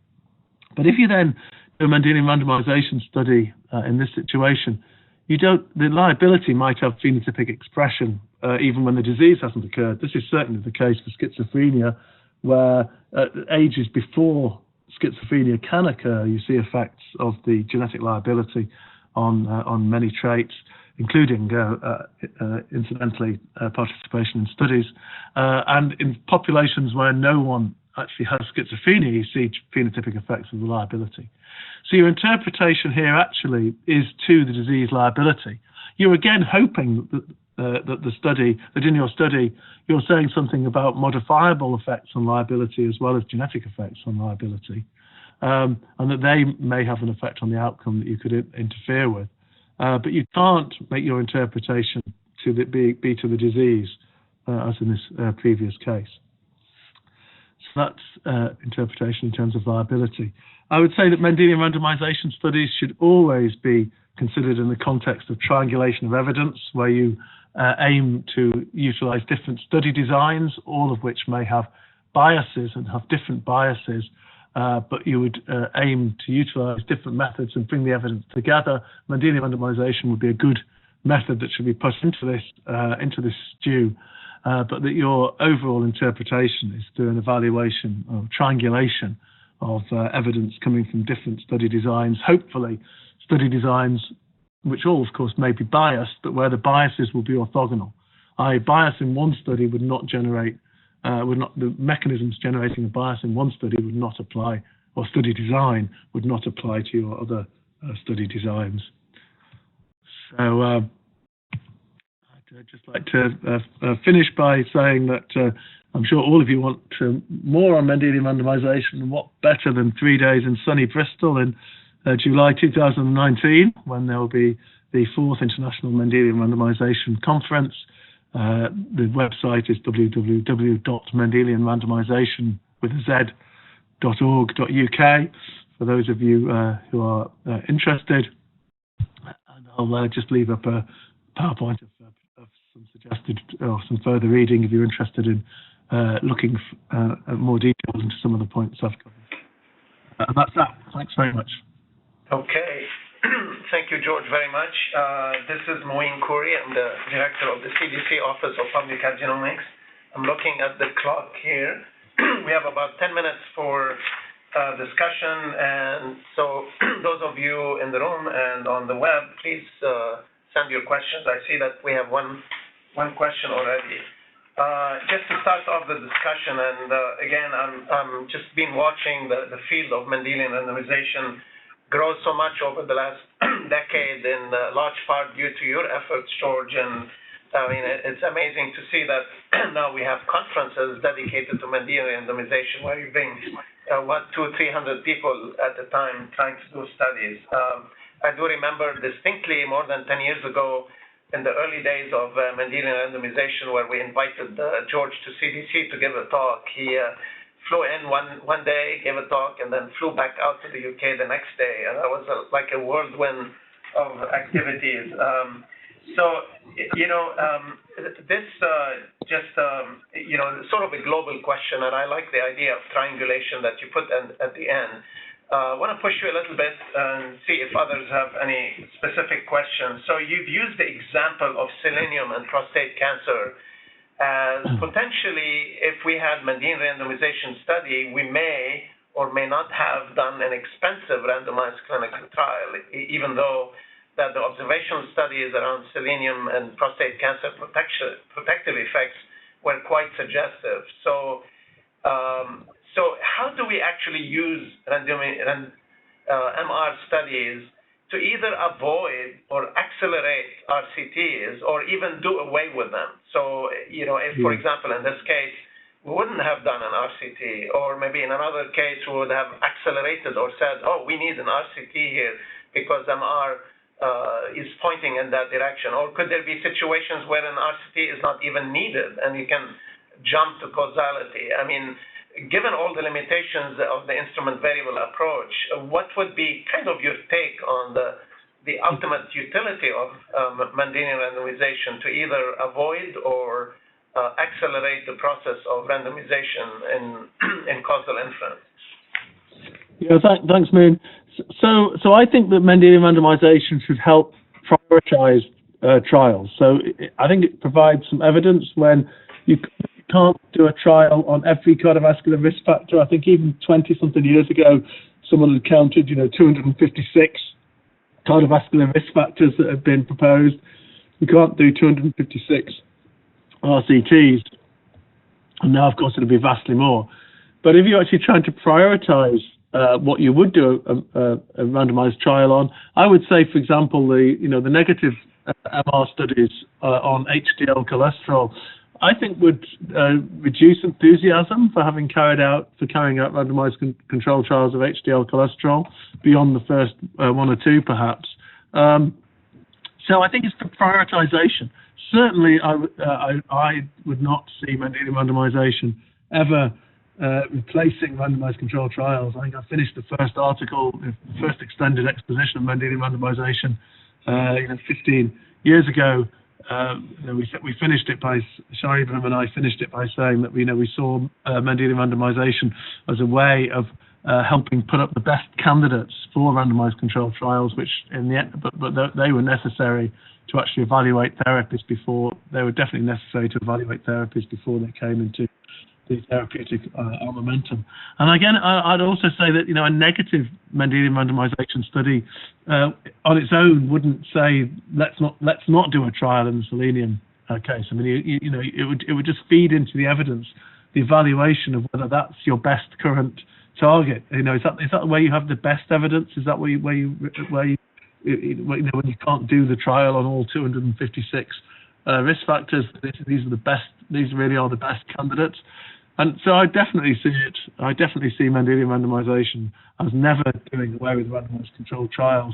Speaker 3: But if you then do a Mendelian randomization study in this situation, the liability might have phenotypic expression even when the disease hasn't occurred. This is certainly the case for schizophrenia, where at ages before schizophrenia can occur, you see effects of the genetic liability on many traits, including, incidentally, participation in studies. And in populations where no one actually has schizophrenia, you see phenotypic effects of the liability. So your interpretation here actually is to the disease liability. You're again hoping that in your study, you're saying something about modifiable effects on liability as well as genetic effects on liability, and that they may have an effect on the outcome that you could interfere with. But you can't make your interpretation to be to the disease, as in this previous case. So that's interpretation in terms of liability. I would say that Mendelian randomization studies should always be considered in the context of triangulation of evidence, where you aim to utilize different study designs, all of which may have biases and have different biases, but you would aim to utilize different methods and bring the evidence together. Mendelian randomization would be a good method that should be put into this stew, but that your overall interpretation is through an evaluation or triangulation of evidence coming from different study designs, hopefully study designs which all, of course, may be biased, but where the biases will be orthogonal. A bias in one study would not generate, the mechanisms generating a bias in one study would not apply, or study design would not apply to your other study designs. So I'd just like to finish by saying that I'm sure all of you want more on Mendelian randomization, and what better than 3 days in sunny Bristol in July 2019, when there will be the 4th International Mendelian Randomization Conference. The website is www.mendelianrandomization.org.uk for those of you who are interested. And I'll just leave up a PowerPoint of some suggested or some further reading if you're interested in looking at more details into some of the points I've covered. And that's that. Thanks very much.
Speaker 4: Okay. Thank you, George, very much. This is Moeen Khoury. I'm the director of the CDC Office of Public Health Genomics. I'm looking at the clock here. We have about 10 minutes for discussion, and so those of you in the room and on the web, please send your questions. I see that we have one question already. Just to start off the discussion, and again, I'm just been watching the field of Mendelian randomization grow so much over the last decade in large part due to your efforts, George. And I mean, it's amazing to see that now we have conferences dedicated to Mendelian randomization where you bring 200-300 people at a time trying to do studies. I do remember distinctly more than 10 years ago in the early days of Mendelian randomization where we invited George to CDC to give a talk. He flew in one day, gave a talk, and then flew back out to the UK the next day. And that was like a whirlwind of activities. This sort of a global question, and I like the idea of triangulation that you put at the end. I want to push you a little bit and see if others have any specific questions. So you've used the example of selenium and prostate cancer as potentially, if we had Mendelian randomization study, we may or may not have done an expensive randomized clinical trial, even though that the observational studies around selenium and prostate cancer protective effects were quite suggestive. So how do we actually use MR studies to either avoid or accelerate RCTs or even do away with them? So, if, for example, in this case, we wouldn't have done an RCT, or maybe in another case, we would have accelerated or said, oh, we need an RCT here because MR is pointing in that direction. Or could there be situations where an RCT is not even needed and you can jump to causality? I mean, given all the limitations of the instrument variable approach, what would be kind of your take on the ultimate utility of Mendelian randomization to either avoid or accelerate the process of randomization in causal inference?
Speaker 3: Yeah, thanks, Moon. So I think that Mendelian randomization should help prioritize trials. So I think it provides some evidence when you can't do a trial on every cardiovascular risk factor. I think even 20-something years ago, someone had counted, 256 cardiovascular risk factors that have been proposed. You can't do 256 RCTs. And now, of course, it'll be vastly more. But if you're actually trying to prioritize what you would do a randomized trial on, I would say, for example, the negative MR studies on HDL cholesterol, I think would reduce enthusiasm for carrying out randomized control trials of HDL cholesterol beyond the first one or two, perhaps. So I think it's the prioritization. Certainly, I would not see Mendelian randomization ever replacing randomized control trials. I think I finished the first article, the first extended exposition of Mendelian randomization 15 years ago. We finished it by, Shari Ibrahim and I finished it by saying that we saw Mendelian randomization as a way of helping put up the best candidates for randomized controlled trials, which in the end, but they were necessary to actually evaluate therapies before. They were definitely necessary to evaluate therapies before they came into the therapeutic armamentum. And again, I'd also say that a negative Mendelian randomization study on its own wouldn't say let's not do a trial in the selenium case. I mean, it would just feed into the evidence, the evaluation of whether that's your best current target. Is that the way you have the best evidence? Is that where you when you can't do the trial on all 256 risk factors? These are the best. These really are the best candidates. And so I definitely see it. I definitely see Mendelian randomization as never doing away with randomized controlled trials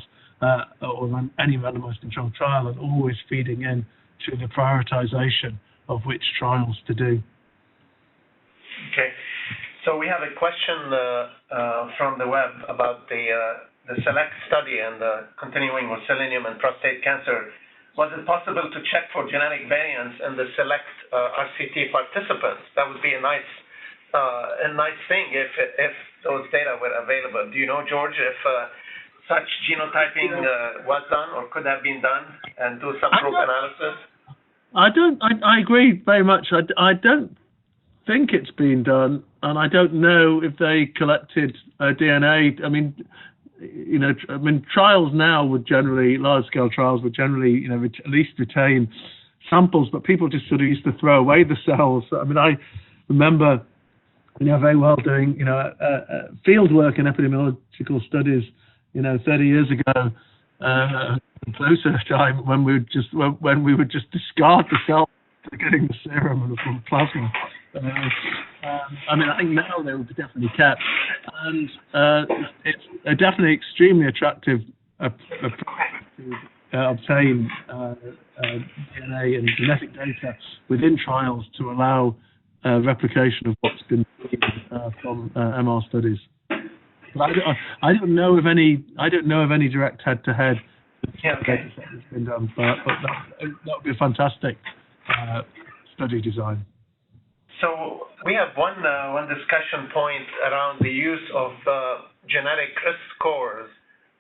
Speaker 3: or any randomized controlled trial, and always feeding in to the prioritization of which trials to do.
Speaker 4: Okay. So we have a question from the web about the SELECT study and continuing with selenium and prostate cancer. Was it possible to check for genetic variants in the SELECT RCT participants? That would be a nice thing if those data were available. Do you know, George, if such genotyping was done or could have been done, and do some group analysis?
Speaker 3: I agree very much. I don't think it's been done, and I don't know if they collected DNA. I mean, trials now would generally, large-scale trials would generally, at least retain samples, but people just sort of used to throw away the cells. I mean, I remember, very well doing, field work in epidemiological studies, 30 years ago, closer time when we would just discard the cell to getting the serum and the plasma. I mean, I think now they would be definitely kept, and it's a definitely extremely attractive approach to obtain DNA and genetic data within trials to allow replication of what's been seen from MR studies. But I don't know of any direct head-to-head data set that's been done, but that would be a fantastic study design.
Speaker 4: So we have one discussion point around the use of genetic risk scores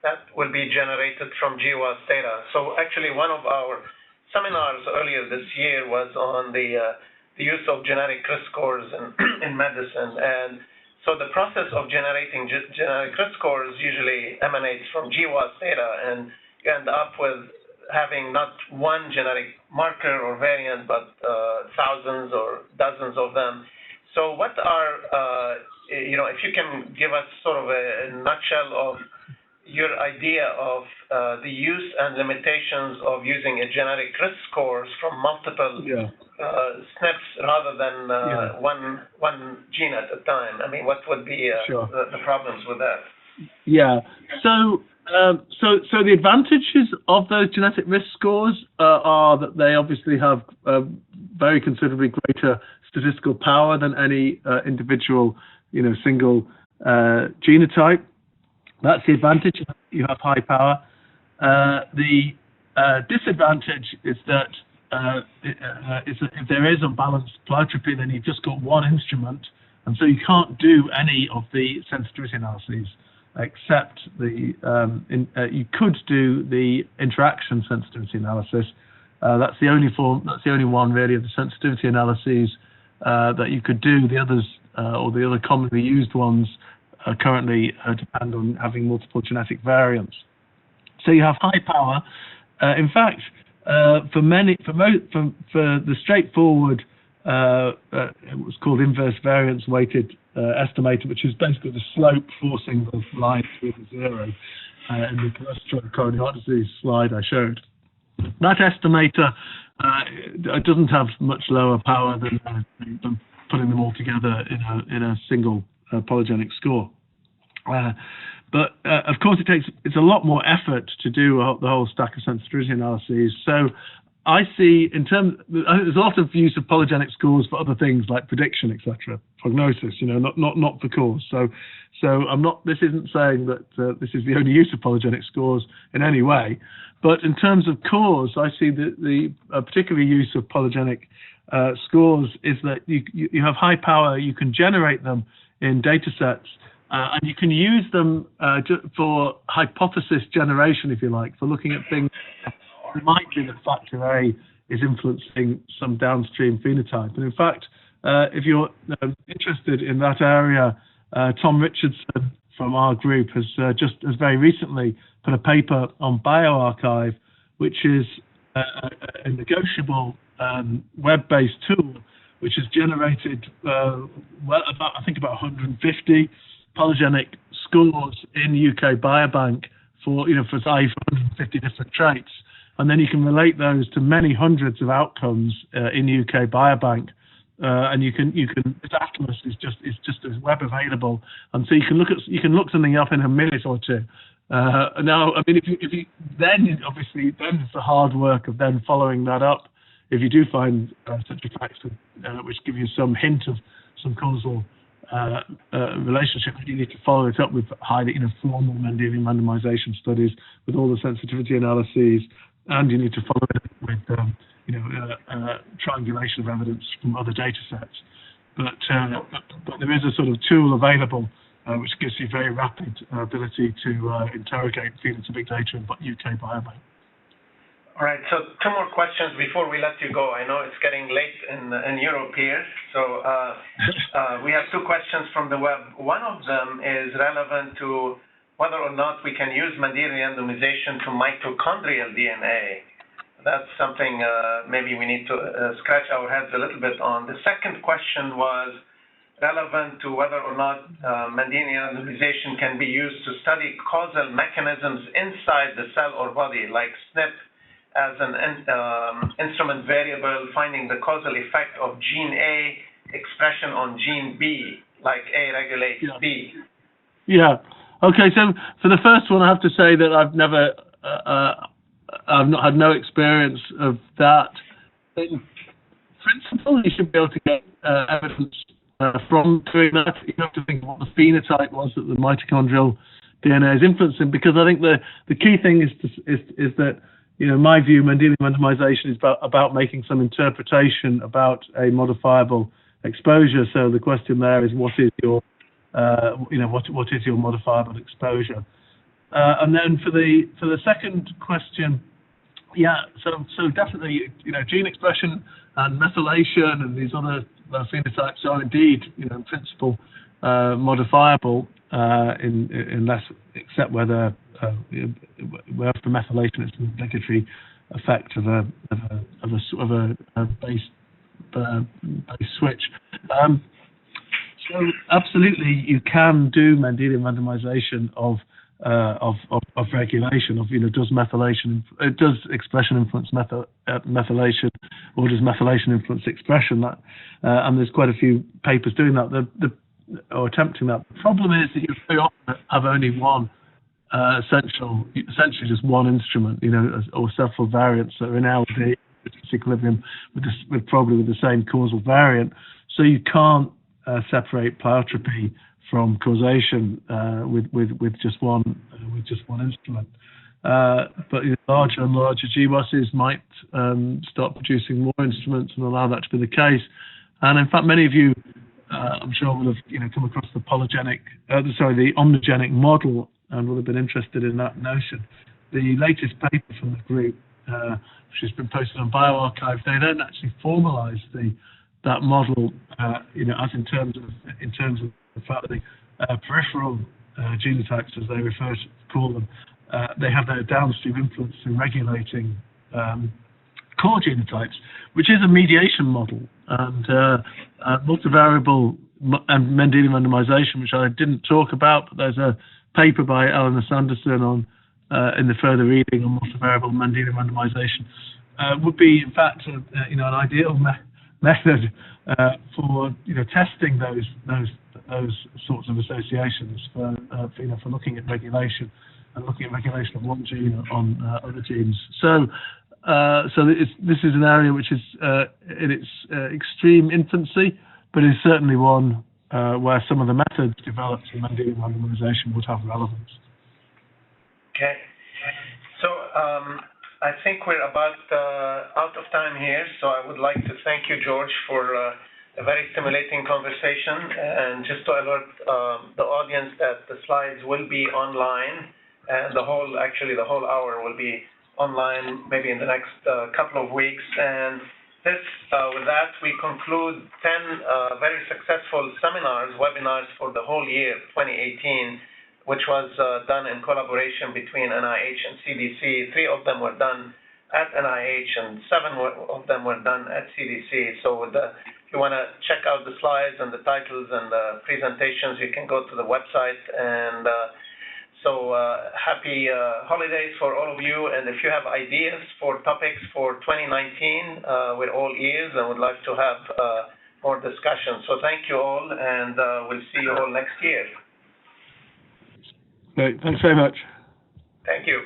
Speaker 4: that will be generated from GWAS data. So actually, one of our seminars earlier this year was on the use of genetic risk scores in medicine. And so the process of generating genetic risk scores usually emanates from GWAS data, and you end up with having not one genetic marker or variant, but thousands or dozens of them. So what are, if you can give us sort of a nutshell of your idea of the use and limitations of using a genetic risk scores from multiple SNPs rather than one gene at a time. I mean, what would be the problems with that?
Speaker 3: Yeah. So the advantages of those genetic risk scores are that they obviously have very considerably greater statistical power than any individual, single genotype. That's the advantage. You have high power. The disadvantage is that if there is unbalanced pleiotropy, then you've just got one instrument, and so you can't do any of the sensitivity analyses, except you could do the interaction sensitivity analysis. That's the only form. That's the only one really of the sensitivity analyses that you could do. The others, or the other commonly used ones, currently depend on having multiple genetic variants. So you have high power. In fact, for the straightforward, it was called inverse variance weighted estimator, which is basically the slope forcing the line through the zero in the cholesterol and coronary heart disease slide I showed. That estimator doesn't have much lower power than putting them all together in a single polygenic score. But of course, it's a lot more effort to do the whole stack of sensitivity analyses. So I see, I think there's a lot of use of polygenic scores for other things like prediction, etc., prognosis. Not for cause. So I'm not. This isn't saying that this is the only use of polygenic scores in any way. But in terms of cause, I see the particular use of polygenic scores is that you have high power. You can generate them in data sets. And you can use them for hypothesis generation, if you like, for looking at things that might be that factor A is influencing some downstream phenotype. And in fact, if you're interested in that area, Tom Richardson from our group has very recently put a paper on bioRxiv, which is a negotiable web-based tool which has generated about 150 polygenic scores in UK Biobank for 150 different traits, and then you can relate those to many hundreds of outcomes in UK Biobank, and you can this atlas is just a web available, and so you can look something up in a minute or two. Now, I mean, if you then obviously then it's the hard work of then following that up. If you do find such effects which give you some hint of some causal relationship, you need to follow it up with highly formal Mendelian randomization studies with all the sensitivity analyses, and you need to follow it with triangulation of evidence from other data sets. But there is a sort of tool available which gives you very rapid ability to interrogate phenotypic data in UK Biobank.
Speaker 4: All right, so two more questions before we let you go. I know it's getting late in Europe here, so we have two questions from the web. One of them is relevant to whether or not we can use Mendelian randomization to mitochondrial DNA. That's something maybe we need to scratch our heads a little bit on. The second question was relevant to whether or not Mendelian randomization can be used to study causal mechanisms inside the cell or body, like SNP as an instrument variable, finding the causal effect of gene A expression on gene B, like A regulates B.
Speaker 3: Yeah. Okay. So for the first one, I have to say that I've not had no experience of that. In principle, you should be able to get evidence from doing that. You have to think of what the phenotype was that the mitochondrial DNA is influencing, because I think the key thing is that, you know, in my view, Mendelian randomization is about making some interpretation about a modifiable exposure. So the question there is, what is your what is your modifiable exposure? And then for the second question, yeah, so definitely, you know, gene expression and methylation and these other phenotypes are indeed, you know, in principle modifiable unless, except whether for methylation it's an obligatory effect of a base switch. So absolutely, you can do Mendelian randomization of regulation of, you know, does expression influence methylation, or does methylation influence expression? That and there's quite a few papers doing that, or attempting that. The problem is that you very often have only one essentially just one instrument, you know, or several variants that are in LD equilibrium with probably with the same causal variant. So you can't separate pleiotropy from causation with just one instrument. But larger and larger GWASs might start producing more instruments and allow that to be the case. And in fact, many of you, I'm sure, will have, you know, come across the the omnigenic model and will have been interested in that notion. The latest paper from the group, which has been posted on bioRxiv, they then actually formalised that model, you know, as in terms of the fact that the peripheral genotypes, as they call them, they have their downstream influence in regulating core genotypes, which is a mediation model, and multivariable and Mendelian randomization, which I didn't talk about, but there's a paper by Eleanor Sanderson on in the further reading on multivariable Mendelian randomization, would be in fact you know, an ideal method for, you know, testing those sorts of associations for you know, for looking at regulation and looking at regulation of one gene on other genes. So this is an area which is in its extreme infancy, but is certainly one where some of the methods developed in Mendelian randomization would have relevance.
Speaker 4: Okay. So I think we're about out of time here, so I would like to thank you, George, for a very stimulating conversation, and just to alert the audience that the slides will be online, and the whole hour will be online maybe in the next couple of weeks. And this, with that, we conclude 10 very successful webinars for the whole year 2018, which was done in collaboration between NIH and CDC. 3 of them were done at NIH, and 7 of them were done at CDC. So if you want to check out the slides and the titles and the presentations, you can go to the website. And so happy holidays for all of you. And if you have ideas for topics for 2019, we're all ears and would like to have more discussion. So thank you all, and we'll see you all next year.
Speaker 3: Great. Thanks very much.
Speaker 4: Thank you.